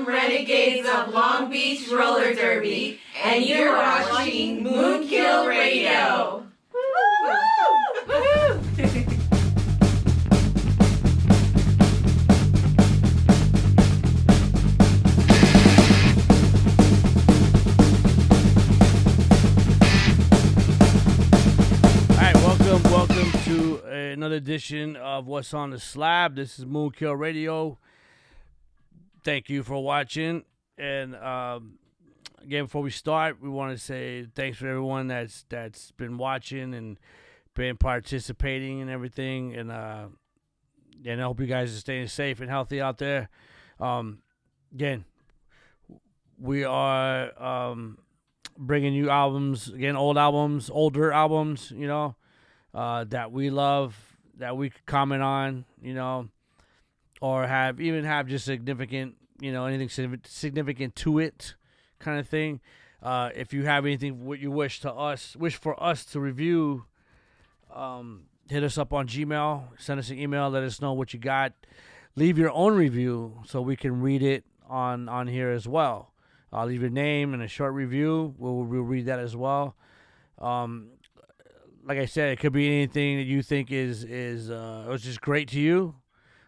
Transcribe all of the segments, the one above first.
Renegades of Long Beach Roller Derby, and you're watching MoonKILL Radio. Woo! Woo! Welcome to another edition of What's on the Slab. This is MoonKILL Radio. Thank you for watching. And again, before we start, we want to say thanks for everyone that's been watching and been participating and everything. And I hope you guys are staying safe and healthy out there. Again, we are bringing you albums, again, older albums, you know, that we love, that we could comment on, you know, or have just significant, you know, anything significant to it kind of thing. If you have anything what you wish for us to review, hit us up on Gmail, send us an email, let us know what you got. Leave your own review so we can read it on here as well. Leave your name and a short review. We'll read that as well. Like I said, it could be anything that you think is was just great to you,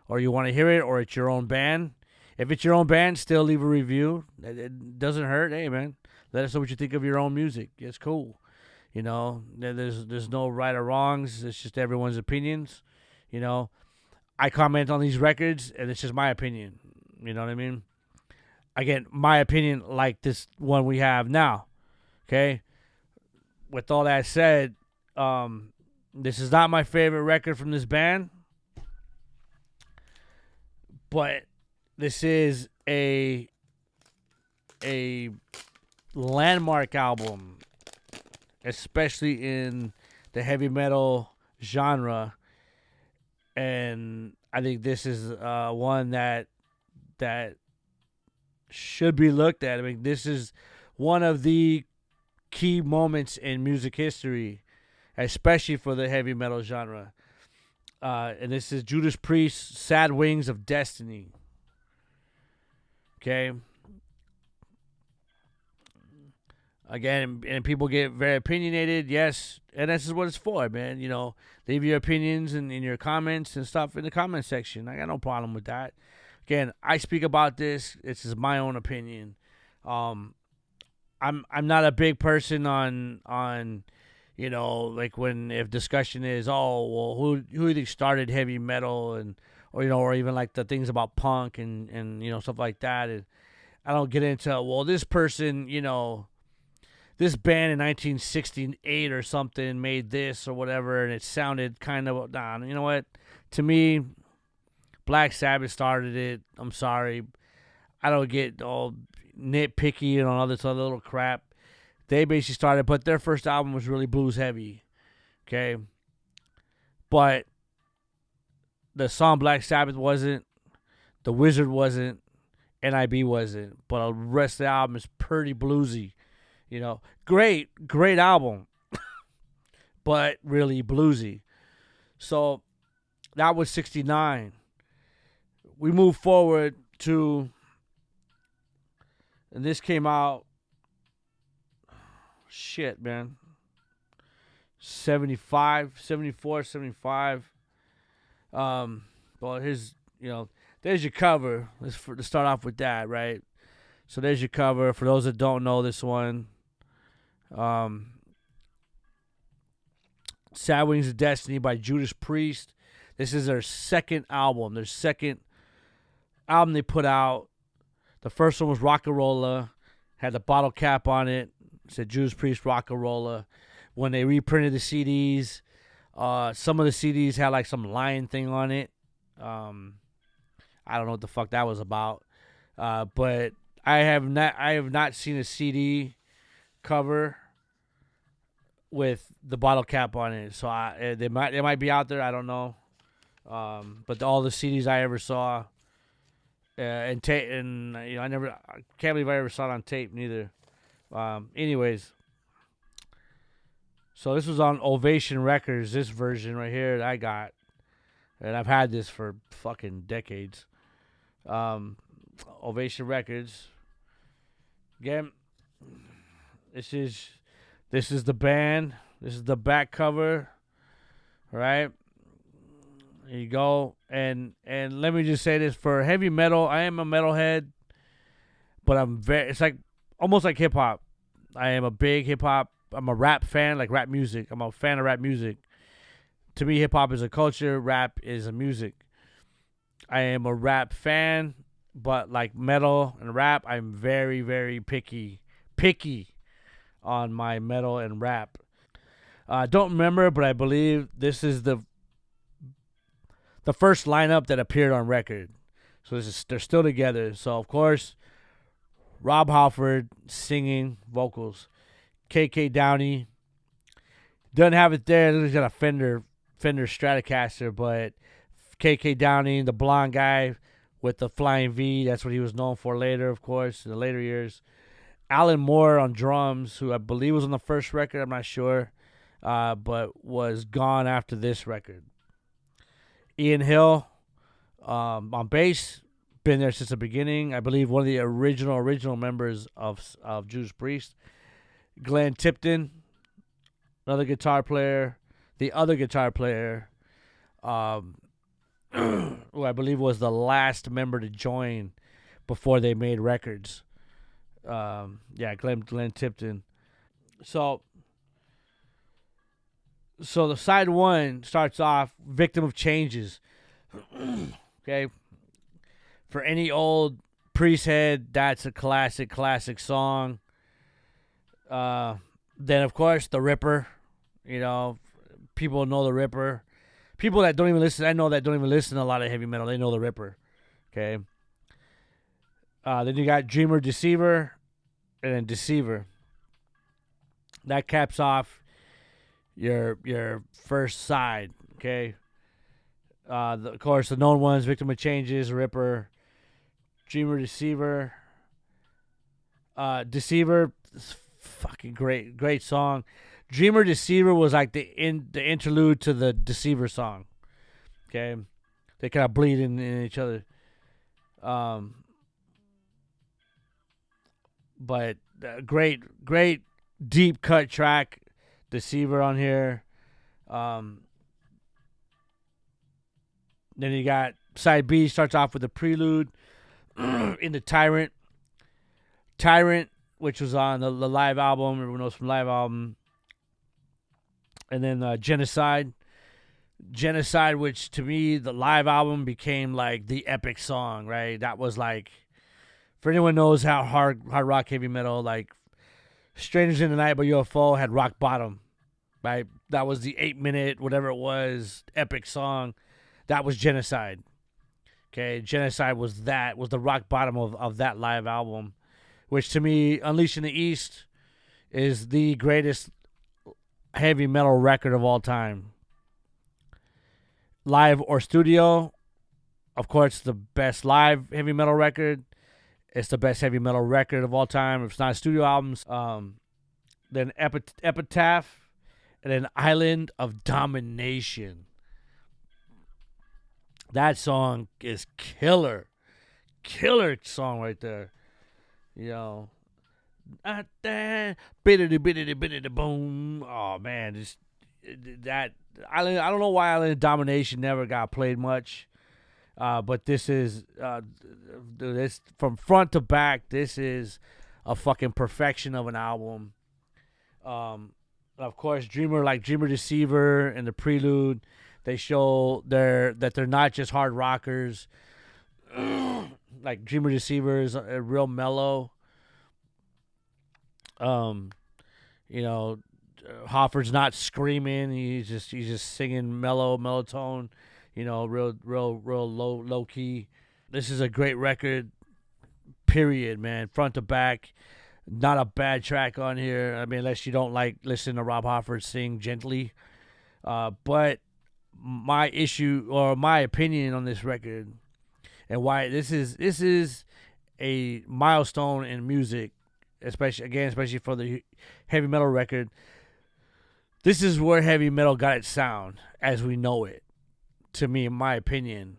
or you want to hear it, or it's your own band. If it's your own band, still leave a review. It doesn't hurt. Hey, man, let us know what you think of your own music. It's cool. You know, there's no right or wrongs. It's just everyone's opinions. You know, I comment on these records, and it's just my opinion. You know what I mean? Again, my opinion, like this one we have now. Okay? With all that said, this is not my favorite record from this band, but this is a landmark album, especially in the heavy metal genre, and I think this is one that should be looked at. I mean, this is one of the key moments in music history, especially for the heavy metal genre. And this is Judas Priest's Sad Wings of Destiny. Okay? Again, and people get very opinionated, yes, and this is what it's for, man. You know, leave your opinions in your comments and stuff in the comment section. I got no problem with that. Again, I speak about this. This is my own opinion. I'm not a big person on you know, like if discussion is, oh, well, who do you think started heavy metal, or you know, or even like the things about punk and you know, stuff like that. And I don't get into, well, this person, you know, this band in 1968 or something made this or whatever, and it sounded kind of, nah, you know what? To me, Black Sabbath started it. I'm sorry. I don't get all nitpicky and all this other little crap. They basically started, but their first album was really blues heavy. Okay? But the song Black Sabbath wasn't. The Wizard wasn't. NIB wasn't. But the rest of the album is pretty bluesy. You know? Great album. But really bluesy. So, that was 69. We move forward to, and this came out, shit, man, 74, 75. Well, here's, you know, there's your cover. Let's start off with that, right? So there's your cover. For those that don't know this one, Sad Wings of Destiny by Judas Priest. This is their second album. Their second album they put out. The first one was Rock-A-Rolla. Had the bottle cap on it. It said Judas Priest Rock-A-Rolla. When they reprinted the CDs, some of the CDs had like some lion thing on it. I don't know what the fuck that was about. But I have not seen a CD cover with the bottle cap on it. So they might be out there. I don't know. But all the CDs I ever saw, and tape, and you know, I can't believe I ever saw it on tape neither. Anyways, so this was on Ovation Records. This version right here that I got, and I've had this for fucking decades. Ovation Records. Again, this is the band. This is the back cover. Right? There you go. And let me just say this, for heavy metal, I am a metalhead, but it's like almost like hip hop. I am a big hip hop. I'm a rap fan, like rap music. I'm a fan of rap music. To me, hip hop is a culture, rap is a music. I am a rap fan, but like metal and rap, I'm very, very picky on my metal and rap. I don't remember, but I believe this is the first lineup that appeared on record. So they're still together. So of course, Rob Halford singing vocals, KK Downey doesn't have it there. He's got a Fender Stratocaster, but KK Downey, the blonde guy with the flying V, that's what he was known for later, of course, in the later years. Alan Moore on drums, who I believe was on the first record, I'm not sure, but was gone after this record. Ian Hill on bass, been there since the beginning. I believe one of the original members of Judas Priest. Glenn Tipton, another guitar player. The other guitar player, who I believe was the last member to join before they made records. Glenn Tipton. So the side one starts off Victim of Changes. Okay. For any old Priest head, that's a classic song. Then, of course, The Ripper. You know, people know The Ripper. People that don't even listen, I know that don't even listen to a lot of heavy metal, they know The Ripper. Okay. Then you got Dreamer, Deceiver, and then Deceiver. That caps off your first side. Okay. Of course, the known ones: Victim of Changes, Ripper, Dreamer, Deceiver. Deceiver, fucking great song. Dreamer, Deceiver was like the interlude to the Deceiver song. Okay, they kind of bleed in each other. But great deep cut track, Deceiver on here. Then you got side B, starts off with a prelude into Tyrant, which was on the live album. Everyone knows from live album. And then Genocide, which to me, the live album became like the epic song, right? That was like, for anyone knows how hard rock, heavy metal, like Strangers in the Night by UFO had Rock Bottom, right? That was the 8-minute, whatever it was, epic song. That was Genocide. Okay, Genocide was the rock bottom of that live album, which to me, Unleashed in the East is the greatest heavy metal record of all time. Live or studio, of course, the best live heavy metal record. It's the best heavy metal record of all time. If it's not studio albums, then Epitaph, and then Island of Domination. That song is killer song right there. You know, boom. Oh man, just that Island. I don't know why Island of Domination never got played much, but this is this from front to back. This is a fucking perfection of an album. Of course, Dreamer Deceiver and the prelude. They show that they're not just hard rockers. Like Dreamer Deceiver is a real mellow. You know, Hoffer's not screaming. He's just singing mellow tone. You know, real low key. This is a great record. Period, man. Front to back. Not a bad track on here. I mean, unless you don't like listening to Rob Halford sing gently. But my issue or my opinion on this record and why this is a milestone in music, especially for the heavy metal record. This is where heavy metal got its sound as we know it, to me, in my opinion.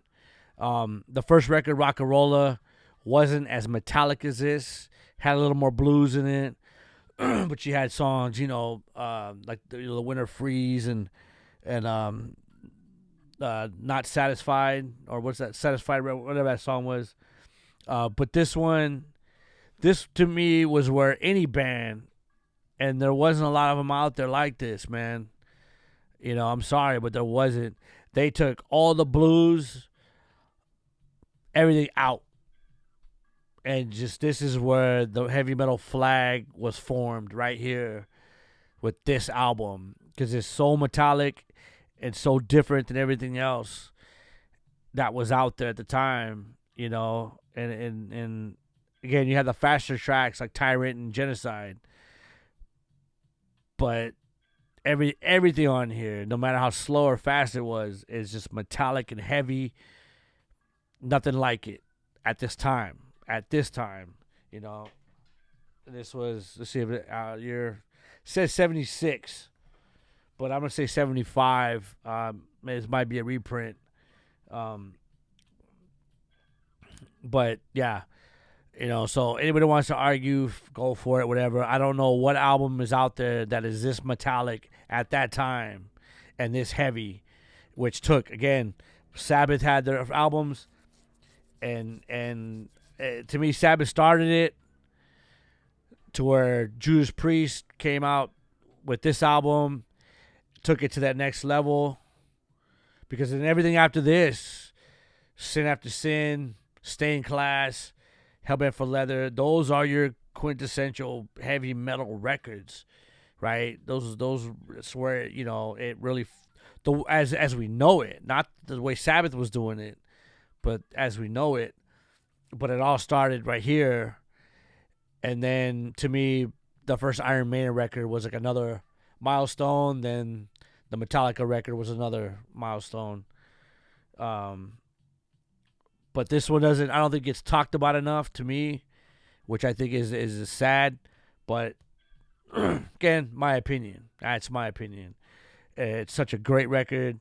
The first record, Rock-A-Rolla, wasn't as metallic as this. Had a little more blues in it, but you had songs, like the Winter Freeze and Not Satisfied, or what's that, Satisfied, whatever that song was. But this to me was where any band, and there wasn't a lot of them out there like this, man. I'm sorry, but there wasn't. They took all the blues, everything out. And just, this is where the heavy metal flag was formed, right here with this album. Because it's so metallic and so different than everything else that was out there at the time, And again, you had the faster tracks like Tyrant and Genocide. But everything on here, no matter how slow or fast it was, is just metallic and heavy. Nothing like it at this time. This was, let's see if year says 76, but I'm gonna say 75. This might be a reprint. But yeah, so anybody wants to argue, go for it, whatever. I don't know what album is out there that is this metallic at that time and this heavy, which took, again, Sabbath had their albums, and to me, Sabbath started it, to where Judas Priest came out with this album, took it to that next level, because in everything after this, Sin After Sin, Stained Class, Hellbent for Leather, those are your quintessential heavy metal records, right? Those where, it really, as we know it, not the way Sabbath was doing it, but as we know it. But it all started right here. And then, to me, the first Iron Maiden record was like another milestone. Then the Metallica record was another milestone. But this one I don't think gets talked about enough, to me, which I think is sad. But again, my opinion. That's my opinion. It's such a great record.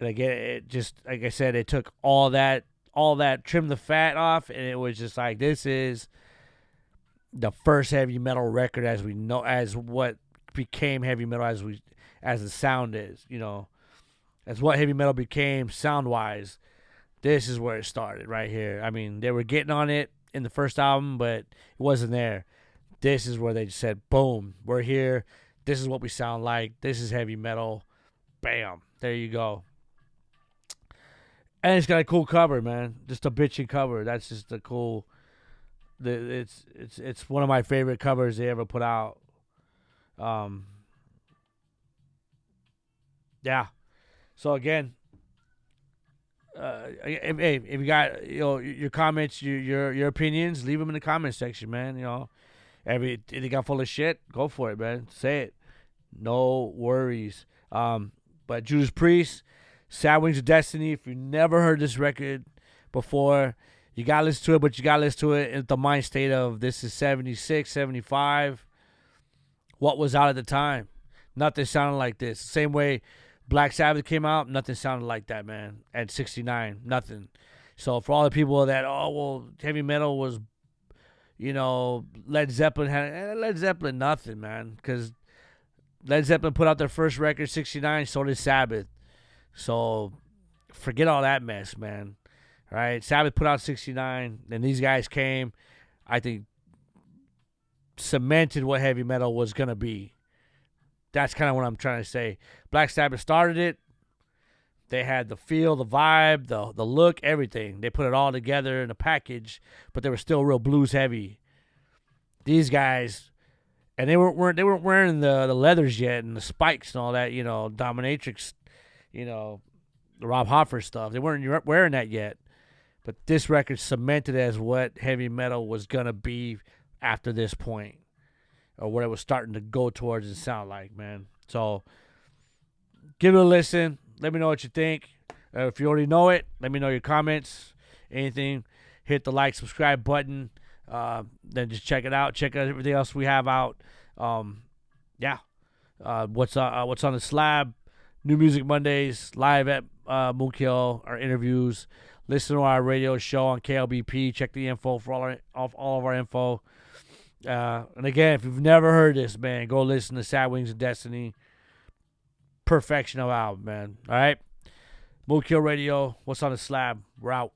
And again, it just, like I said, it took all that, trimmed the fat off, and it was just like, this is the first heavy metal record as we know, as what became heavy metal, as the sound is, as what heavy metal became sound wise. This is where it started, right here. I mean, they were getting on it in the first album, but it wasn't there. This is where they said, boom, we're here. This is what we sound like. This is heavy metal. Bam. There you go. And it's got a cool cover, man. Just a bitchy cover. That's just a cool. It's one of my favorite covers they ever put out. Yeah. So again, if you got your comments, your opinions, leave them in the comment section, man. If you got full of shit, go for it, man. Say it. No worries. But Judas Priest, Sad Wings of Destiny. If you never heard this record before, you got to listen to it, but you got to listen to it in the mind state of, this is 76, 75. What was out at the time? Nothing sounded like this. Same way Black Sabbath came out, nothing sounded like that, man. At 69, nothing. So for all the people that, heavy metal was, Led Zeppelin, nothing, man. Because Led Zeppelin put out their first record, 69, so did Sabbath. So forget all that mess, man. All right, Sabbath put out 69, and these guys came, I think, cemented what heavy metal was going to be. That's kind of what I'm trying to say. Black Sabbath started it. They had the feel, the vibe, the look, everything. They put it all together in a package, but they were still real blues heavy. These guys, and they weren't wearing the leathers yet and the spikes and all that, dominatrix, the Rob Hoffer stuff. They weren't wearing that yet. But this record cemented as what heavy metal was going to be after this point, or what it was starting to go towards and sound like, man. So give it a listen. Let me know what you think. If you already know it, let me know your comments. Anything, hit the like, subscribe button. Then just check it out. Check out everything else we have out. What's on the Slab? New Music Mondays, live at MoonKILL, our interviews, Listen to our radio show on KLBP. Check the info for all of our info. And again, if you've never heard this, man, go listen to Sad Wings of Destiny. Perfection of album, man. All right? MoonKILL Radio. What's on the slab? We're out.